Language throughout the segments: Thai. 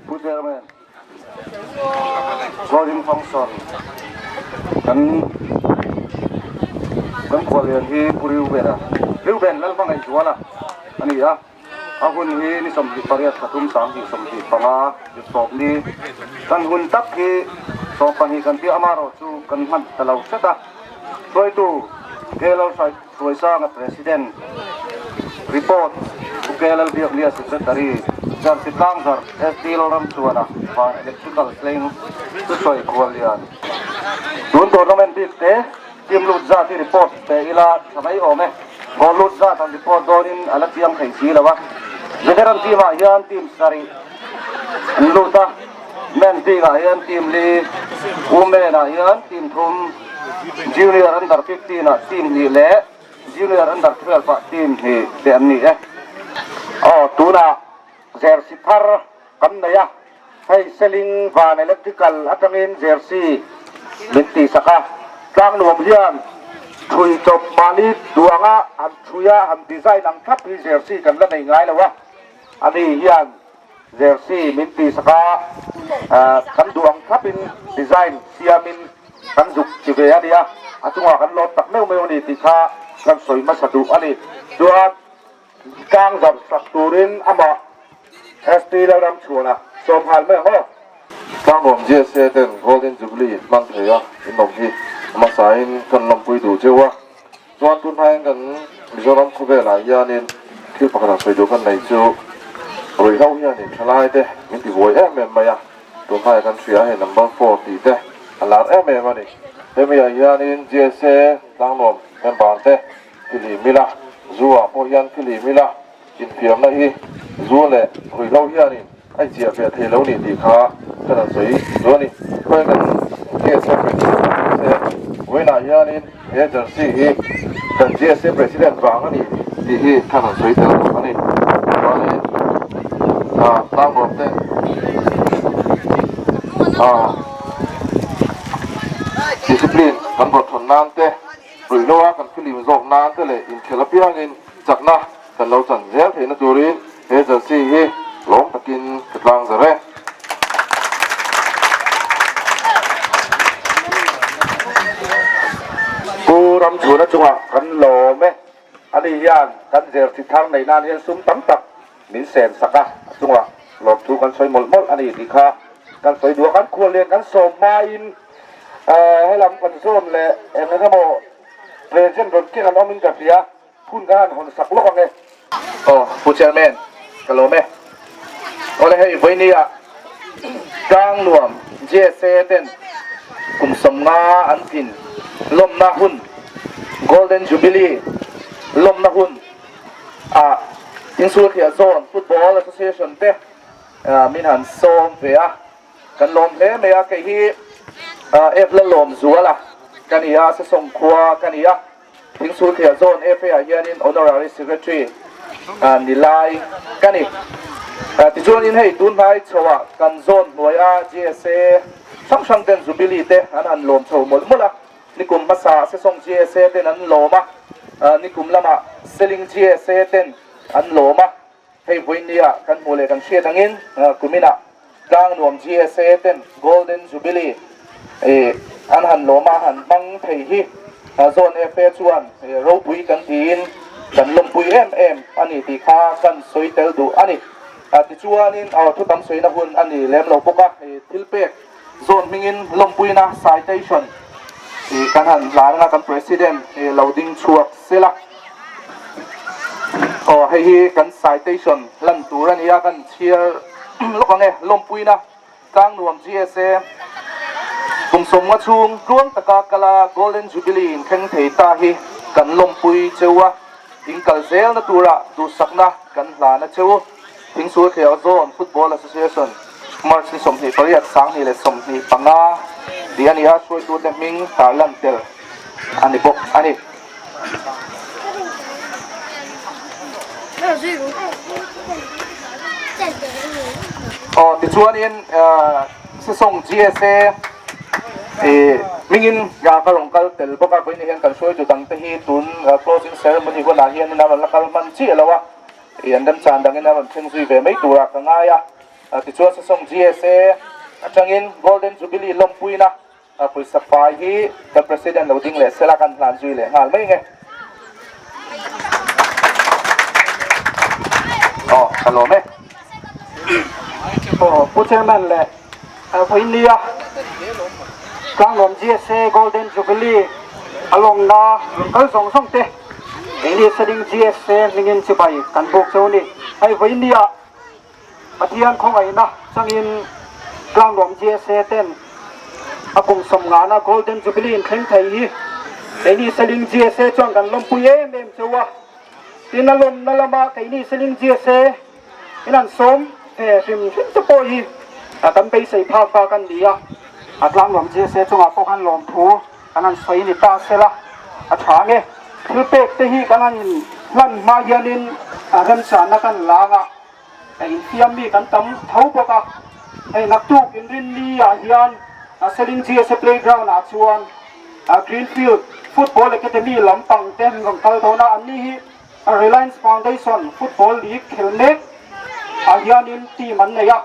ผู้เจอแม่ก็ริมฟังสอนกันควรเรียนที่ผู้ริวเบนะริวเบนแล้วฟังไอ้ชัวนะอันนี้อ่ะอาหุ่นนี้นี่สมจิตปริยัติทุ่ม3ที่สมจิตปังอาจุดสอบนี้กันหุ่นตักที่สอบปัญหากันที่อามาโรจูกันมันตะเลาเสตะช่วยตู้เกลเราช่วยสร้างประธานรีพอร์ตเกลเราเบียกเลียสิเซตารีจันทร์ตั้งจันทร์STเรารำชัวนะฝ่ายอิเล็กทริคอลสลิงจะช่วยควรเรียนส่วนตัวเราเป็นบิ๊กเต้ทีมลุดจ้าที่รีพอร์ตแต่อีลาทำไมโอ้แม่พอลุดจ้าทำรีพอร์ตโดนอะไรที่ยังไขสีแล้ววะเวลาทีมอายันทีมสารีลุดจ้าแมนทีอายันทีมลีอูเมนอายันทีมทุ่มจูเนียร์อันดับ15นะทีมนี้เละจูเนียร์อันดับ12ทีมนี้เดี๋ยวนี้อ๋อตัวน่ะเจอร์ซีทาร์กันนะยะให้เซลิงฟานอิเล็กทริคอลอัตมินเจอร์ซีบินตีสกัดกลางหน่วงเยียนช่วยจบมาลีดวงอ่ะอันช่วยอันดีไซน์นังทับที่เจอร์ซีกันแล้วในไงแล้ววะอันนี้เยียนเจอร์ซีบินตีสกัดกันดวงทับเป็นดีไซน์เซียมินกันจุกจิเวียดีอ่ะอาจจะว่ากันรถตักเมื่อวันนี้ติดข้ากันสวยมาสะดุอันนี้ดวงกลางจับสักตูรินอามาST เราดำชัวนะสมพันธ์ไม่เหรอกลางผมเจสเซนโกลเด้นจูบลีมันเถียอินนมที่มาสายกันลำปุยดูเจ้าวะส่วนตุนไทยกันมิโซรัมคุเบลายานินที่ปกติสวยดูกันในจูรวยเท่าเฮียนินชลายเต้มินติวอยเมมาตุนไทยกันเสียให้นัมเบอร์4ตีเต้อันหลังเมมานี่เมียานินเจสเซกลางลมเป็นบานเต้ที่ลีมิลาจัวพยันที่ลีมิลาอินเฟียมนะฮีจัวเล่รวยเท่าเฮียนินไอเจียเปียเทเลวนี่ดีข้าขนาดสวยจัวนี่เพื่อนกันเจสเซเป็นเวน่ายานินเอเจนซี่ฮีกันเจสเซประธานบางนี่ดีฮีขนาดสวยเท่าอันนี้ตั้งบนเต้ดิสซิปลินกันบททนนานเต้หรือว่ากันฟิลิมโจกนานเต้เลยอินเทลเปียงินจากน่ะกันเราจันเจลเห็นตัวรินเอเจนซี่ฮีลงตะกินกลางจะเร่กูรำชัวนะจังหวะกันหล่อไหมอันนี้ย่านกันเจอทิศทางในนานเห็นซุ้มตั้งตักมินเซนสักอะจังหวะหลบถูกกันสวยหมดอันนี้ดีค่ะกันสวยดูกันควรเรียนกันสมมาอินให้ลำกันส้มเลยนะครับโมเรียนเช่นรถที่เราต้องมีกับเสียพุ่นกันหนสักลูกกันเลยโอ้ผู้เชี่ยวชาญกันรู้ไหมโอ้เลยให้ไว้นี่อ่ะกลางหลวงเจสเซเตนกลุ่มสมงาอันทินลมนาหุ่น Golden Jubilee ลมนาหุ่นอินซูเทียโซนฟุตบอลแอสโซเชชันเต้มินหันโซมเวียกันลมเล่เมียกะฮีเอฟละลมจัวละกันอียาส่งครัวกันอียาอินซูเทียโซนเอฟเฮียนิน Honorary Secretary นิลายกันอีที่จวนอินให้ตุนไทยชัวกันโซนหน่วยGSA ช่างเต้นจูบิลีเต้อันลมโชว์หมดละนี่กลุ่มภาษาส่ง GSA เต้นอันโลมานี่กลุ่มละมาเซลิง GSA เต้นอันโลมาให้วันนี้กันโมเลกันเชียร์ทั้งอินกลุ่มนี้กลางรวม GSA เต้น Golden Jubilee อันหันโลมาหันบังเทียโซน FA ชวนเราปุยกันทีนกันลมปุยอันนี้ตีข้ากันสวยเตลดูอันนี้ที่ชวนนี่เอาทุกตำสวยนะคุณอันนี้เล่มเราปกทิลเปกโซนมิงินลมปุยนะ citation กันหันหลานกัน president เราดิ้งชัวเสละให้กัน citation ลันตัวนี้กันเชียร์ลูกอะไรลมปุยนะกลางรวม GSA กลุ่มสมวัตชุงร่วงตะกากลา Golden Jubilee แข่งเทตาฮีกันลมปุยเจ้าวะอิงกัลเซลนะตัวละดูสักนะกันหลานนะเจ้าทิ้งสูเขียวโซนฟุตบอลแอสโซเชชันมาร์ชสมเหตุปริยัติสังนี่เลยสมเหตุปังอาเดียนี่ฮะช่วยตัวเด็กมิงตาลันเตลอันนี้บอกอันนี้ติดชวนอินส่ง GSA มิงินยากระลงกัลเตลบอกว่าวันนี้เห็นกันช่วยจุดตั้งแต่ที่ตุน closing ceremony ก็น่าเห็นนะมันละกัลมันเชี่ยแล้ววะอันดับจานดังนี้นะมันเชิงสุยเวไม่ตัวกันง่าย ติชวนส่ง GSA จังอิน Golden Jubilee ลมปุยนะปุยสปายที่กับ President เราดิ้งเลยเสละกันหลานจุยเลยงานไม่ไงฮัลโหลไหมผู้เชี่ยวชาญแหละอินเดียกลางลม GSA Golden Jubilee อารมณ์นะก็ส่งเตะอินเดียสดิ้ง GSA นิ่งสิไปกันบุกเจ้านี่ไอ้อินเดียอาทิตย์ของไอ้นะจังอินกลางลม GSA เต้นอากุมสมงานะ Golden Jubilee แข่งไทยไอ้นี่สดิ้ง GSA จ้องกันลมปุยเอ็มเจ้าวะที่นั่นลมนั่นละมาไอ้นี่สดิ้ง GSA ที่นั่นสมฟิมจะปอยกันไปใส่ผ้าปากันดีอ่ะกลางลม GSA จ้องอาพวกกันลมถูกันนั้นใส่นี่ตาเสละช้างเงี้ยคือเป็กที่กันนั้นลั่นมาเยนินกันสานกันลางอ่ะไอ้เทียมมีกันตั้มเท่าปกะไอ้นักตู้กินรินดีอ่ะเฮียนสลิง GSA playground อ่ะชวนGreenfield Football Academy ลำปังเต็มของเขาเท่านั้นอันนี้ Reliance Foundation Football League เขลเน็กอาเฮียนินทีมันเนี่ย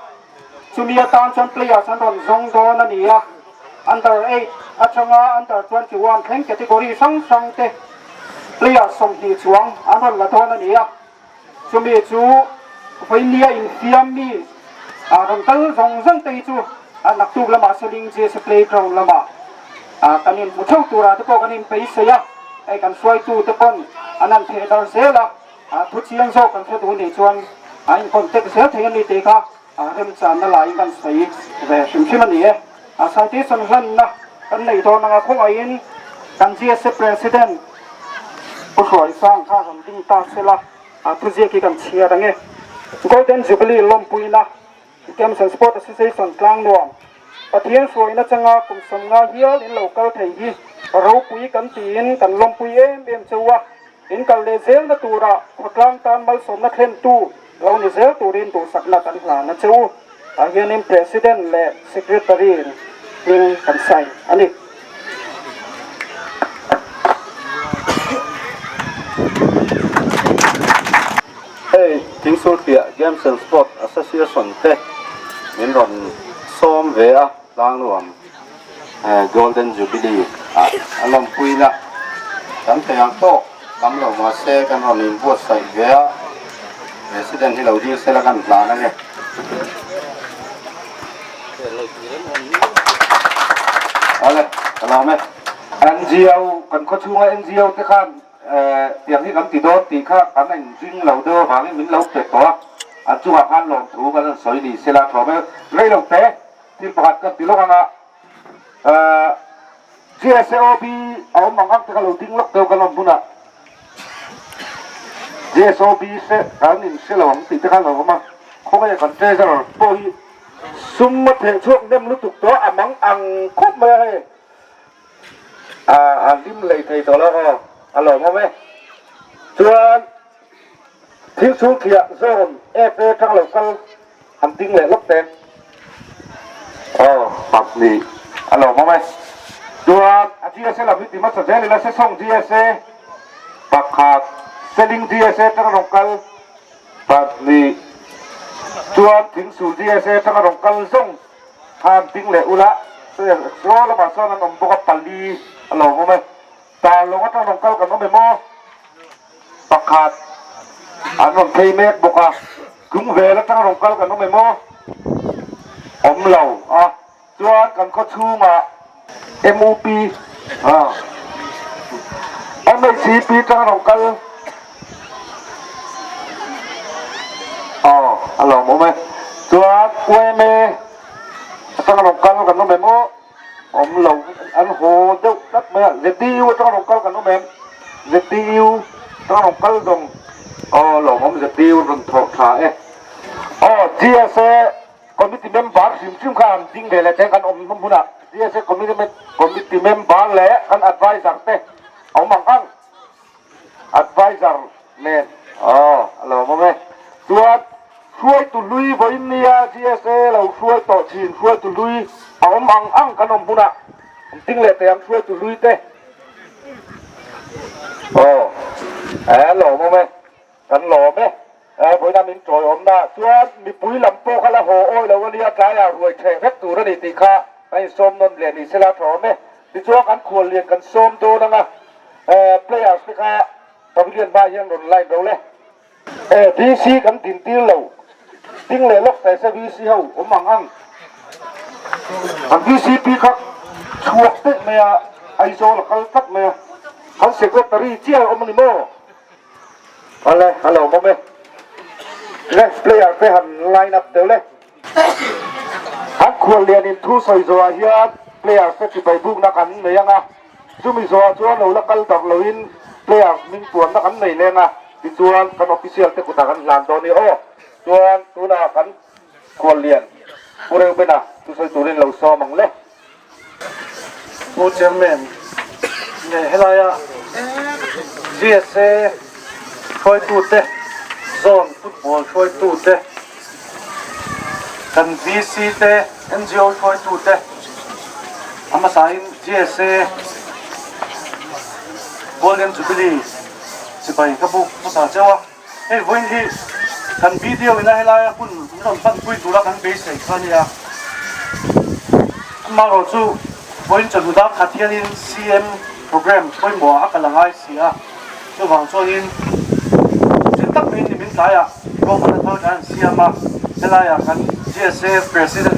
จุมีอาตานชนเพลย์สันรอนซงโดนั่นนี่อ่ะ Under 8อาชงา Under 21แข่งแคตตากรีสังเตะเพลย์สมหีช่วงอันนั้นละเท่านั้นนี่อ่ะจุมีจูฟินเนียอินฟิอามีกันตั้งซงเตะจูนักตู้ละมาสลิง GSA playground ละมากันนินมุทตัวระที่พวกกันนินไปเสียไอ้กันสวยตู้ตะปนอันนั้นเทดาร์เซละทุกเชียงโซกันเสียตัวนี้ชวนไอ้คนเตะเสียเทียนนี่เตะค่ะเริ่มจานละลายกันใส่แต่ชิมมันนี่สายที่สำคัญนะกันในตอนนั้นคงไอ้ยินกัน GSA president ผู้ช่วยสร้างข้าสันติตาเสละทุกเชียงกันเชียร์ดังเงี้ย Golden Jubilee ลมปุยนะเกมส์สปอร์ต Association กลางหลวงปะเทียนสวยนะจังกุมสมงาเฮียลินโลกาไทยเราปุยกันตีนกันลมปุยเอ็มเจ้าวะอินกันเลเซลนะตัวระกลางตานมัลสมนะเคลนตูเราเนี่ยเซลตัวเรียนตัวสักนักกันหลานนะเจ้าเฮียนิม President และ Secretary ลิงกันใส่อันนี้ทิ้งโซเฟียเกมส์สปอร์ต Association เตะเหมือนรอนซ้อมเวียล้างรวมGolden Jubilee อารมณ์ปุยนะกันแต่ยังโตกำลังมาเซกันรอนอินบัวใส่เวีย President ที่เราดีเซลกันปลานั่นเองอะไรเราไหม NGO กันเขาช่วย NGO ที่ข้างอย่างที่กันติดโดนตีข้ากันนั่งจิ้งเราเด้อหางมิ้นเราเตะตัวจุกการลงถูกันสวยดีเสลาถอดไปเรื่อยลงเตะที่ประกาศกันติดโลกอ่ะGSOB เอามังคับที่เขาลงทิ้งล็อกเดียวกันลงปุ่นอ่ะ GSOB เสการนินเสลาติดที่เขาลงมาเขาไม่ได้กันเจ๊เสลาปอยซุ่มมาเทช่วงเดิมรู้ตุกตัวมังอังคบมาเลยริมเลยไทยตัวแล้วก็อร่อยมากไหมส่วนทิ้งชูเขียโซนทั้งเหล่ากันทำทิ้งเลยล็อกเต็มปักนี่อร่อยมากไหมส่วนGSA เราพิธีมาสนใจเลยนะเซส่ง GSA ปักขาดเซลิง GSA ทั้งเหล่ากันปักนี่ส่วนทิ้งสู่ GSA ทั้งเหล่ากันส่งทำทิ้งเลยอุละเสื้อล้อละบาทซ้อนน้ำบุกปัลลีอร่อยมากไหมตาลงว่าต้องลงเก้ากันน้องเบมอปักขาดอันนั้นเพย์เมกบุกอ่ะคุ้มเวแล้วต้องลงเก้ากันน้องเบมอมเหล่าจวนกันเขาชูมา MOP MACP ต้องลงเก้าอร่อยมากไหมจวนเวเมต้องลงเก้ากันน้องเบมอมเหล่าอันโหเจ้าตัดเมื่อเจติวต้องลงเก้ากันน้องเบมเจติวต้องลงเก้าตรงหลงผมเจติวตรงถกขาGSA committee member ซิมข้ามจริงเลยแหละแจ้งกันอมพุ่นอ่ะ GSA committee member แหละกัน advisor เต้เอามังอัง advisor เนี่ยหลงผมไหมช่วยตุลุยบริเนีย GSA เราช่วยต่อชีนช่วยตุลุยเอามังอังกันอมพุ่นอ่ะจริงเลยแต่ยังช่วยตุลุยเต้หล่อมั้ยไหมกันหล่อไหม bữa nay mình trồi ốm na chúa mình bùi làm po khá là hồ ôi làวันนี้trái là ruồi chè phép tủ đó đi tì khaไอ้ส้มนนเรียนนี่เสร็จแล้วถอมเนี่ยที่ชัวกันควรเรียนกันส้มโตนะนะplayers ที่ค่ะตอนเรียนบ้านยังโดนไล่เราเลยดีซีกันติ่นตีเราติ้งเลยล็อกแต่เซวีซีเขาผมมังอังอันดีซีปีครับชัวเต็มเมียไอโซลเขาตัดเมียเขาเสกตรีเจ้าอมนิโมอะไรฮัลโหลมาเมย์เลย player ไปหันไลน์นับเดี๋ยวเลยฮักควรเรียนอินทูใส่ตัวเฮียเพลย์เฟสติไปบุกนักกันไหนยังอ่ะจู่มีส่วนเราละกันตักเราอินเพลย์มิงตัวนักกันไหนเลยนะที่ส่วนกันออฟฟิเชียลที่กูตักกันหลานตัวนี้โอ้ส่วนตัวนักกันควรเรียนกูเร็วไปนะจู่ใส่ตัวนี้เราซ้อมมังเลยโอ้เจมเมนเนี่ยเฮลายะ GSA ช่วยตูดเต้โซนฟุตบอลช่วยตูดเต้กัน VC เต้ NGO ช่วยตูดเต้อามาสาย GSA Golden Jubilee จะไปกับบุกภาษาเจ้าเฮ้ยวันที่กันวิดีโอวินาให้ไล่คุณน้องฟังคุยดูแลกันเบสเลยกันเนี่ยมาเราจู่วันจะดูดาวขัดเทียน CM โปรแกรมวันบัวอักลังไอเสียจู่ฟังส่วนนี้จะตั้งเป็นที่มินไลอ่ะก็มันเท่ากันเสียมาให้ไล่กัน GSA President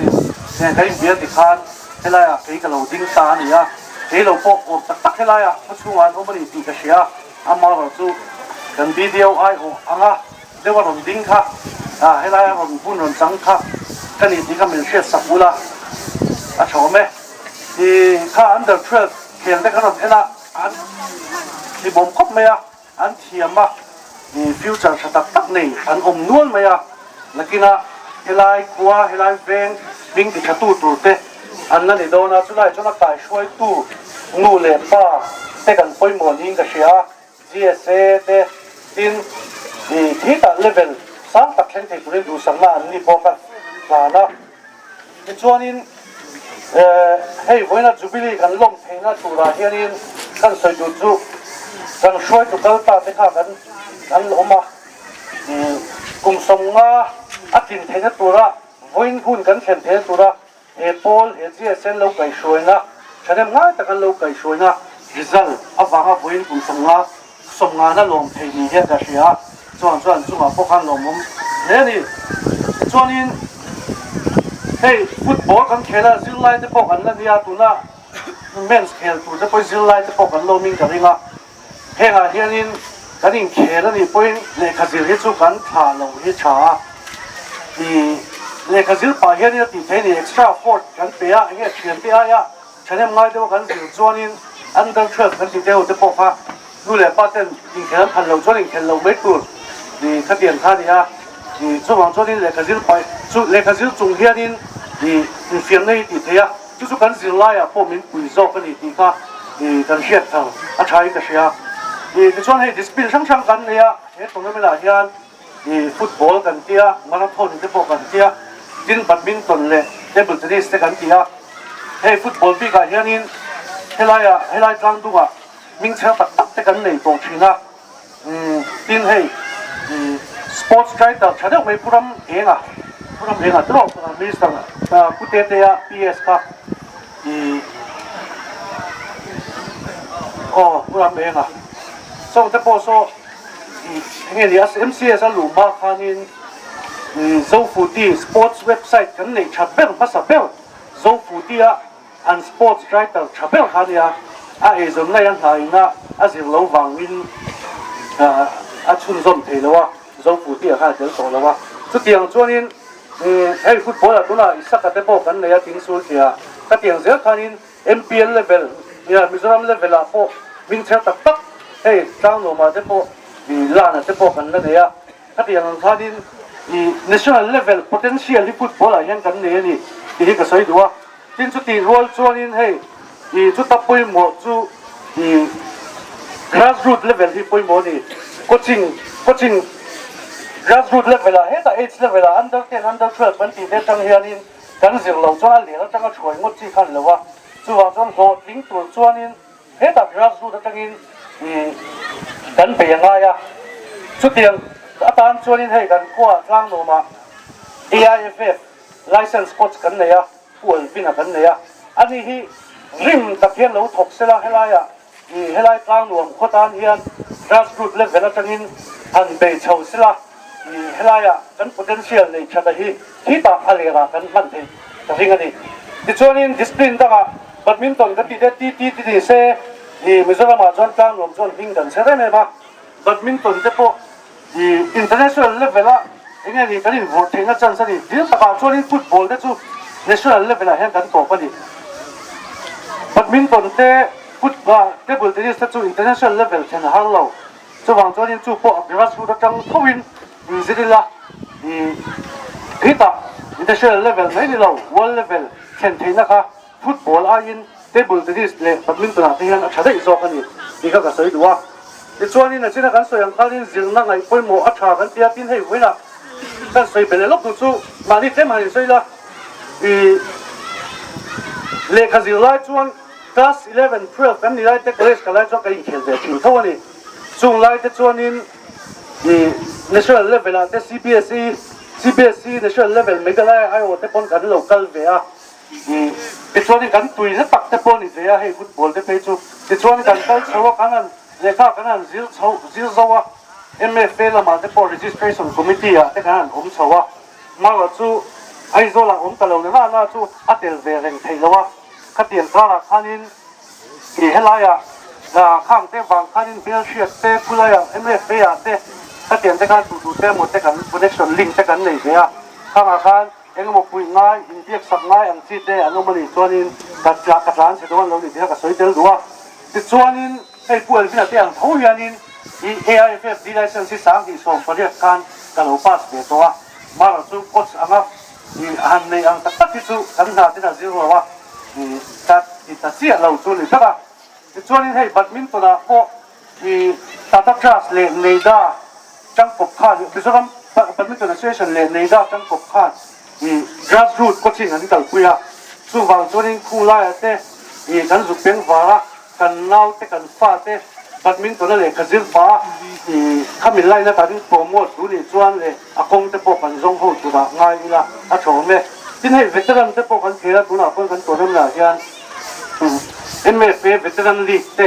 เนี่ยใครเบียดติดขันให้ไล่ใครกับเราดิ้งตาเนี่ยใครเราพกออกตักให้ไล่มาช่วยวันโอ้มันดีกับเสียอามาเราจู่กันวิดีโอไอโออ่ะเดี๋ยวว่าเราดิ้งค่ะให้ไล่เราพูดเราจังค่ะกันนี่ที่เขาเป็นเชื่อสักบุละชอบไหมที่ข้าอันเดอร์เทรดเขียนได้ขนาดนี้นะอันที่ผมคบไหมอันเทียมมานี่ฟิวเจอร์ชัดตักนี่อันอมนวลไหมแล้วกินเฮลัยกัวเฮลัยเวงวิ่งติดชัตูตูเตอันนั้นนี่โดนจุดไหนจุดนักไก่ช่วยตู้งูเล็บป้าเตกันปอยหมอนิงกับเชีย GSA เตดินที่ตัดเลเวลสร้างตักเช่นที่คุณดูสังมาอันนี้พอกันนะในช่วงนี้เฮ้ยวันนั้นจูบิลีกันลงเพลงนะจุฬาเฮียนี่กันสวยจุจุกันช่วยจุกตาไปข้ากันลงมากุมสงฆ์อากินเทนตัวละวันคุณกันเขียนเทนตัวละปอลGSA เราไก่ช่วยนะฉันเองง่ายแต่กันเราไก่ช่วยนะริซัลฟังวันกุมสงฆ์นั่นลงเพลงนี้เฮียจะเสียส่วนจุ่มพวกกันลงมันเนี่ยนี่ช่วงนี้เฮ้ยฟุตบอลกันเขียนซิลไลน์จะพวกกันแล้วเนี่ยตัวน่ะเมนส์เขียนตัวจะไปซิลไลน์จะพวกกันลงมิ่งกันเองเฮ้ยเฮียนี่กันยิ่งเขียนแล้วนี่ไปเลขาซิลที่สุกันถ่าลงที่ช้าเลขาซิลป่าเฮียนี่ติดเทนี่ extra fort กันเปียเฮียเขียนเปียฉันเองง่ายแต่ว่ากันซิลจวนนี่อันเดอร์เทรดกันติดเดียวจะพวกเขาดูแลป้าเต้นยิ่งเขียนพันเราจวนยิ่งเขียนเราไม่ตัวนี่ขัดเตียนท่านี่นี่ช่วงจวนนี่เลขาซิลไปเลขาซิลจงเฮียนี่เฟียนนี่ติดเทีย就是กันซิลไล่พวก民贵族กันนี่ติดค่ะกันเชียดทางใช้กันเชียในช่วงนี้ดิสปินช่างกันเนี่ยตรงนั้นเวลาเฮียฟุตบอลกันเทียมาราธอนที่พวกกันเทียดินแบดมินตันเลยเทเบิลเทนนิสกันเทียฟุตบอลปีกันเฮียนี่ให้ไล่จังตัวมิงเชื่อตัดกันในตรงชินะดินสปอร์ตไกด์แต่ฉันเองไม่พูดเองพูดเองตลอดมีสังกุเตเตีย PS ค่ะพูดเองส่งแต่พอส่งเงี้ยMCS หลุมมาคันินโซฟูตี้สปอร์ตเว็บไซต์กันในชัดเบลภาษาเบลโซฟูตี้อันสปอร์ตไกด์แต่ชัดเบลคันเนี่ยส่วนในยังไงนะสิ่งเราฟังวินชุนส่วนเทเลวะโซฟูตี้ค่ะเดี๋ยวส่งแล้ววะสุดที่อย่างช่วงนี้ฟุตบอลตัวน่ะสักแต่พอกันเนี่ยทิ้งสูญเสียก็ที่อย่างเสียคันนี้ MPL level เนี่ยมิโซรัม level พอวิ่งเชื่อตักจ้างลงมาแต่พอล้านแต่พอกันแล้วเนี่ยก็ที่อย่างคันนี้national level potential ที่ฟุตบอลยังกันเนี่ยนี่ก็สวยดูว่าที่สุดที่รอลช่วงนี้จุดตับไปหมดจุดgrassroots level ที่ไปหมดนี่coaching grassroots level แต่age level under 10 under 12มันตีได้ทั้งเฮียนี่กันเสียงเราจ้าเหลียงจังก็ช่วยงดที่ขันเลยว่าจู่ว่าจนโหดลิงตัวจ้านี่แต่ grassroots จังนี้กันไปยังไงจุดเดียง อาจารย์ชวนให้กันขั้วร่างโนมา AIFF license coach กันเนี่ยป่วยพินากันเนี่ยอันนี้ที่ริมตะเคียนเราถกเสละให้ไรอ่ะให้ไรร่างโนมโคตรเฮียน grassroots level จังอินอันเบย์เช่าเสละให้ไรอ่ะกัน potential ในชาติที่ตาอะไรกันมันเป็นแต่ที่กันนี่ที่ชวนนี้ discipline ต่างแบดมินตันกันที่เซ่มิโซรามาจวนร่างโนมจวนพิงกันเสร็จไหมบ้างแบดมินตันจะพอinternational level ละยังไงนี่กันนี่หัวเทงกันจังสิเดี๋ยวตะการชวนนี้ฟุตบอลได้จู่ national level ละเห็นกันต่อไปดิแบดมินตันเตะฟุตบอลเตะบอลเตะนี่จะจู่ international level เช่นฮัลโหลจู่วางชวนนี้จู่พวก grassroots จังทวินมีสิละที่ตา international level ไม่ได้เรา world level เช่นที่นะคะฟุตบอลอายินเตะบอลเตะนี่เลยแบดมินตันที่ยังชัดได้อีกสองกันนี่ก็กระสือดูว่าที่ชวนนี้นะที่นักการสอยเขาเนี่ยจึงนั่งไอ้คนหมู่อัชรากันเปียตินให้ไว้ละกันสอยเป็นเลยลูกดูสู้มาดิเต็มมาดิสอยละเลขาจิไล่ชวน class 11 12กันนี่ไล่เด็กเล็กกันไล่ชวนกันอีกเขียนเด็กอยู่เท่านี้ช่วงไล่ที่ชวนนี้national level ละแต่ CBSE national level ไม่ก็ไล่ไอ้โอแต่ปนกัน local เวียที่ชวนนี้กันตุยจะตักแต่ปนนี่เวียให้ฟุตบอลได้ไปจู่ที่ชวนนี้กันไปชาวกันนั้นเลขากันนั้นซิลซาวะ MFA ละมาแต่พอ registration committee อ่ะแต่กันนั้นชาวะมาว่าจู่ไอ้โซล่ะตะลงเนี่ยน่าจู่อัตเตลเวเรงไทยละวะขัดเตียนกล้าขันินกี่ให้ไรอ่ะข้างเต้บางขันินเบลเชียเต้กุลายอ่ะ MFA อ่ะเต้ขัดเตียนแต่กันดูเต้หมดแต่กัน connection link แต่กันเลยเนี่ยข้างอาคารเอ็งบอกคุยง่ายอินเดียสับง่ายอันซีเต้อันนู้นมันอีกส่วนนึงกัดจากกัดร้านเสร็จวันเราดิที่กัดสวยเดินดูว่าที่ส่วนนึงให้ผู้ที่นั่นเตียงเขาอย่างนี้AIFF ดีไลเซนส์สามที่ส่งไปเรียกการการอุปสรรคตัวมาเราสู้กดอ่างอันในอันตัดที่สู้กันหน้าที่นั่นสิรู้ว่าตัดเสียเราสู้เลยใช่ปะที่ส่วนนี้ให้แบดมินตันพวกตัดคลาสเล่นในด้าจังกบข้าที่ส่วนแบดมินตัน association เล่นในด้าจังกบข้าgrassroots coaching อันนี้ต่างคุยอ่ะสู้บางส่วนนี้คู่ไล่เต้กันสุดเป็นฟ้ากันเน่าเต้กันฟ้าเต้แบดมินตันเลยขจิลฟ้าข้ามีไล่นะตอนนี้โปรโมทดูนี่ชวนเลยอากงเต้ปกันส่งหูตัวง่ายนี่ละอาชมเลยที่ให้เวทรันเต้ปกันเทละตัวน่ะคนกันตัวนั้นละยันMFA เวทรันลีกเต้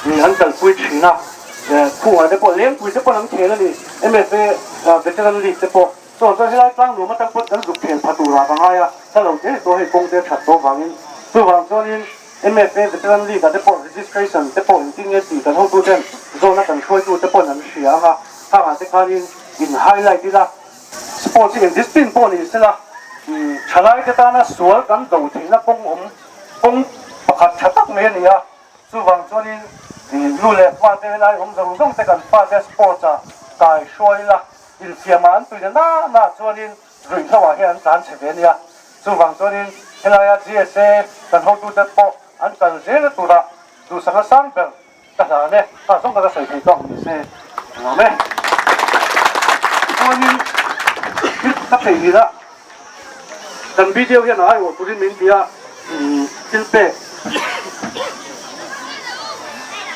นี่อันต่างคุยชินะคู่อ่ะเต้ปเลี้ยงคุยเต้ปน้ำเทละนี่ MFA เวทรันลีกเต้ปส่วนตัวที่ไล่กลางหนูมันตั้งปุ๊บตั้งสุกเพียนประตูราง่ายอ่ะถ้าเราเจ๊ตัวให้กงเต้ฉัดตัวฟังนี้ตัวฟังตัวนี้MFA เวทรันลีกกับเต้ป registration เต้ปจริงๆเนี่ยตีกันเท่าตัวเต้โซนนั้นกันช่วยดูเต้ปนั้นเสียค่ะถ้าหากเต้การอินไฮไลท์ดีละสปอร์ตที่discipline พวกนี้สิละฉลาดก็ตานะสวยกันดูถึงนะปงประคับชัดตักเมียนี่อ่ะส่วนฟังตัวนี้รู้เลยว่าเต้ไล่ผมจะรู้ต้องเต้กันว่าเต้สปอร์ตจะกายช่วยละอินเสียมันตัวนี้น่าตัวนี้รุ่งเข้าว่าให้อันการเฉลี่ยเนี่ยส่วนฝั่งตัวนี้เฮลายาจีเอสเอกันเขาดูเด็ดปออันกันเสียตัวละดูสังสังเปล่าแต่ละเนี่ยถ้าส่งกันก็ใส่ที่ต้องมีเสียรู้ไหมตัวนี้ถ้าเป็นนี่ละกันวิดีโอเนี่ยนะไอ้วัวตัวนี้มีเดียจิลเป้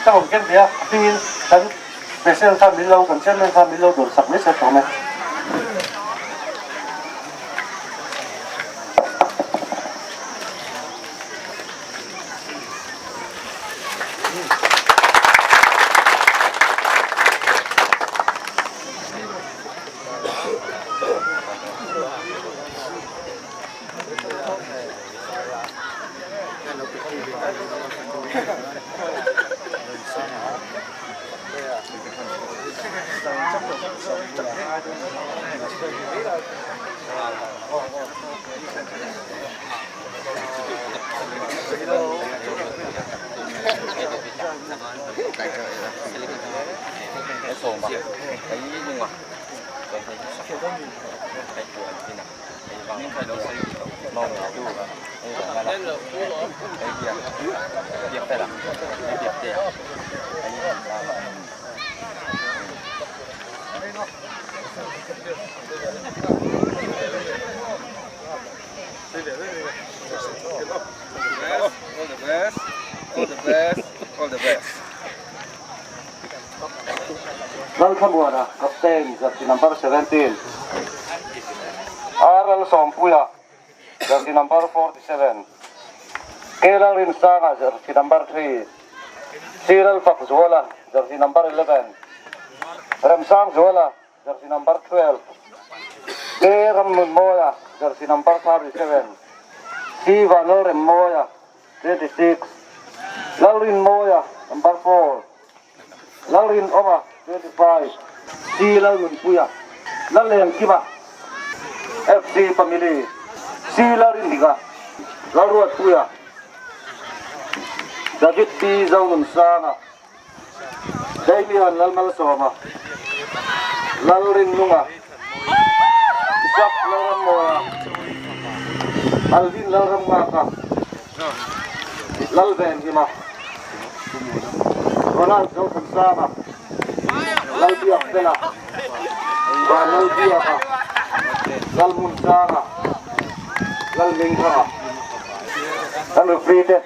ถ้าผมเก็บเดียที่กันเป็นเส้นทางมิลโลกันเส้นทางมิลโลโดนสับไม่เสร็จหรอไหมAll the best. lal khamwa captain jersey number 17 Aral Sompuya jersey number 47 Kelal Rinsaga jersey number 3 Cyril Fakzuala jersey number 11 Ramsang Zola jersey number 12 Ram Moya jersey number 37 Sivanor Moya 26 Lalrin Moya number 4 Lalrin Oma 25 Silal Munpuya Laleng Kiba FC Family Silarin Liga Lalruat Puya David P. Zaunun Sana Damian Lalmal Soma Lalrin Nunga Isaac Laram Moya Alvin Laram Maka Lalben Hima Ronald Zaunun Sana Lalbiak Bela Lalbiaka Lalmun Sana Lalmingha Lalufrite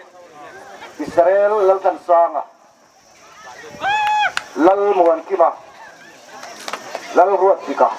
Israel Lalkan Sana Lalmuan Kima Lalruat Sika